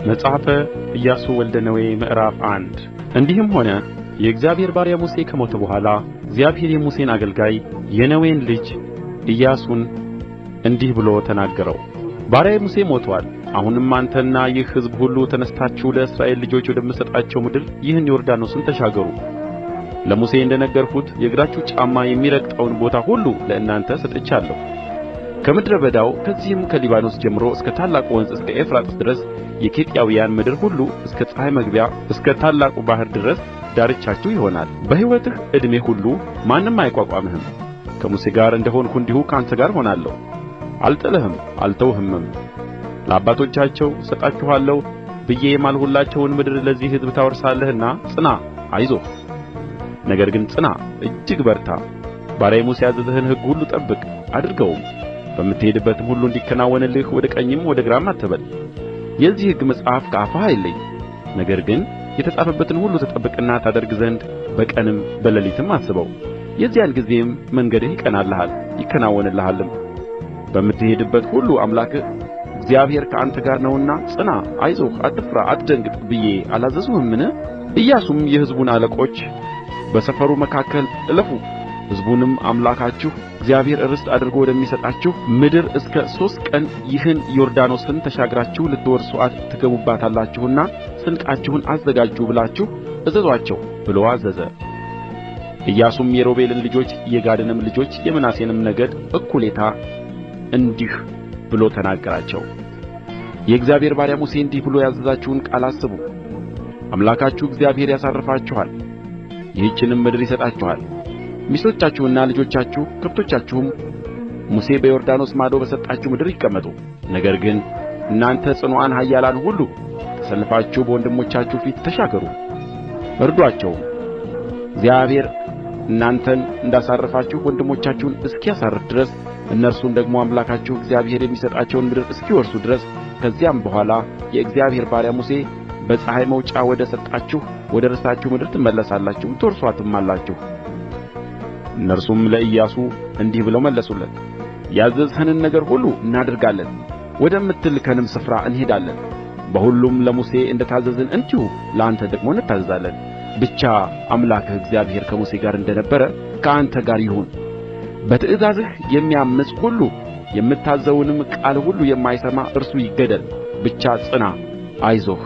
መጽሐፈ ኢያሱ ወልደ ነዌ ምዕራፍ 1 እንዲህም ሆነ የእግዚአብሔር ባሪያ ሙሴ ከሞተ በኋላ እግዚአብሔር የሙሴን አገልጋይ የነዌን ልጅ ኢያሱን እንዲህ ብሎ ተናገረው። ባሪያዬ ሙሴ ሞቶአል። አሁንም አንተና ይህ ሕዝብ ሁሉ ተነስታችሁ ለእስራኤል ልጆች ወደምሰጣቸው ምድር ይህን ዮርዳኖስን ተሻገሩ። ለሙሴ እንደነገርሁት የእግራችሁ ጫማ የሚረግጠውን ቦታ ሁሉ ለእናንተ ሰጥቻለሁ። ከምድረ በዳው ከዚህም ከሊባኖስ ጀምሮ እስከ ታላቁ ወንዝ እስከ ኤፍራጥስ ድረስ የኬጢያውያን ምድር ሁሉ እስከ ፀሐይ መግቢያ እስከ ታላቁ ባሕር ድረስ ዳርቻችሁ ይሆናል። በሕይወትህ ዕድሜ ሁሉ ማንም አይቋቋምህም። ከሙሴ ጋር እንደሆንሁ እንዲሁ ከአንተ ጋር እሆናለሁ። አልጥልህም አልተውህምም። ለአባቶቻቸው እሰጣችኋለሁ ብዬ የማልሁላቸውን ምድር ለዚህ ሕዝብ ታወርሳለህና ጽና፣ አይዞህ። ነገር ግን ጽና፣ እጅግ በርታ። ባሪያዬ ሙሴ ያዘዘህን ሕግ ሁሉ ጠብቅ አድርገውም። በምትሄድበትም ሁሉ እንዲከናወንልህ ወደ ቀኝም ወደ ግራም አትበል። የዚህ ሕግ መጽሐፍ ከአፍህ አይለይ። ነገር ግን የተጻፈበትን ሁሉ ትጠብቅና ታደርግ ዘንድ በቀንም በሌሊትም አስበው። የዚያን ጊዜም መንገድህ ይቀናልሃል ይከናወንልሃልም። በምትሄድበት ሁሉ አምላክህ እግዚአብሔር ከአንተ ጋር ነውና ጽና፣ አይዞህ፣ አትፍራ፣ አትደንግጥ ብዬ አላዘዝሁህምን? ኢያሱም የሕዝቡን አለቆች በሰፈሩ መካከል እለፉ፣ ሕዝቡንም አምላካችሁ እግዚአብሔር ርስት አድርጎ ወደሚሰጣችሁ ምድር እስከ 3 ቀን ይህን ዮርዳኖስን ተሻግራችሁ ልትወርሱአት ትገቡባታላችሁና ስንቃችሁን አዘጋጁ ብላችሁ እዘዙአቸው ብሎ አዘዘ። ኢያሱም የሮቤልን ልጆች የጋድንም ልጆች የምናሴንም ነገድ እኩሌታ እንዲህ ብሎ ተናገራቸው። የእግዚአብሔር ባሪያ ሙሴ እንዲህ ብሎ ያዘዛችሁን ቃል አስቡ። አምላካችሁ እግዚአብሔር ያሳርፋችኋል፣ ይህችንም ምድር ይሰጣችኋል። ሚስቶቻችሁና ልጆቻችሁ ከብቶቻችሁም ሙሴ በዮርዳኖስ ማዶ በሰጣችሁ ምድር ይቀመጡ። ነገር ግን እናንተ ጽኑዓን ኃያላን ሁሉ ተሰልፋችሁ በወንድሞቻችሁ ፊት ተሻገሩ፣ እርዱአቸውም። እግዚአብሔር እናንተን እንዳሳረፋችሁ ወንድሞቻችሁን እስኪያሳርፍ ድረስ እነርሱም ደግሞ አምላካችሁ እግዚአብሔር የሚሰጣቸውን ምድር እስኪወርሱ ድረስ ከዚያም በኋላ የእግዚአብሔር ባሪያ ሙሴ በፀሐይ መውጫ ወደ ሰጣችሁ ወደ ርስታችሁ ምድር ትመለሳላችሁ፣ ትወርሱአትማላችሁ። እነርሱም ለኢያሱ እንዲህ ብለው መለሱለት፣ ያዘዝኸንን ነገር ሁሉ እናደርጋለን፣ ወደምትልከንም ስፍራ እንሄዳለን። በሁሉም ለሙሴ እንደ ታዘዝን እንዲሁ ለአንተ ደግሞ እንታዘዛለን። ብቻ አምላክህ እግዚአብሔር ከሙሴ ጋር እንደ ነበረ ከአንተ ጋር ይሁን። በትእዛዝህ የሚያምፅ ሁሉ የምታዝዘውንም ቃል ሁሉ የማይሰማ እርሱ ይገደል። ብቻ ጽና፣ አይዞህ።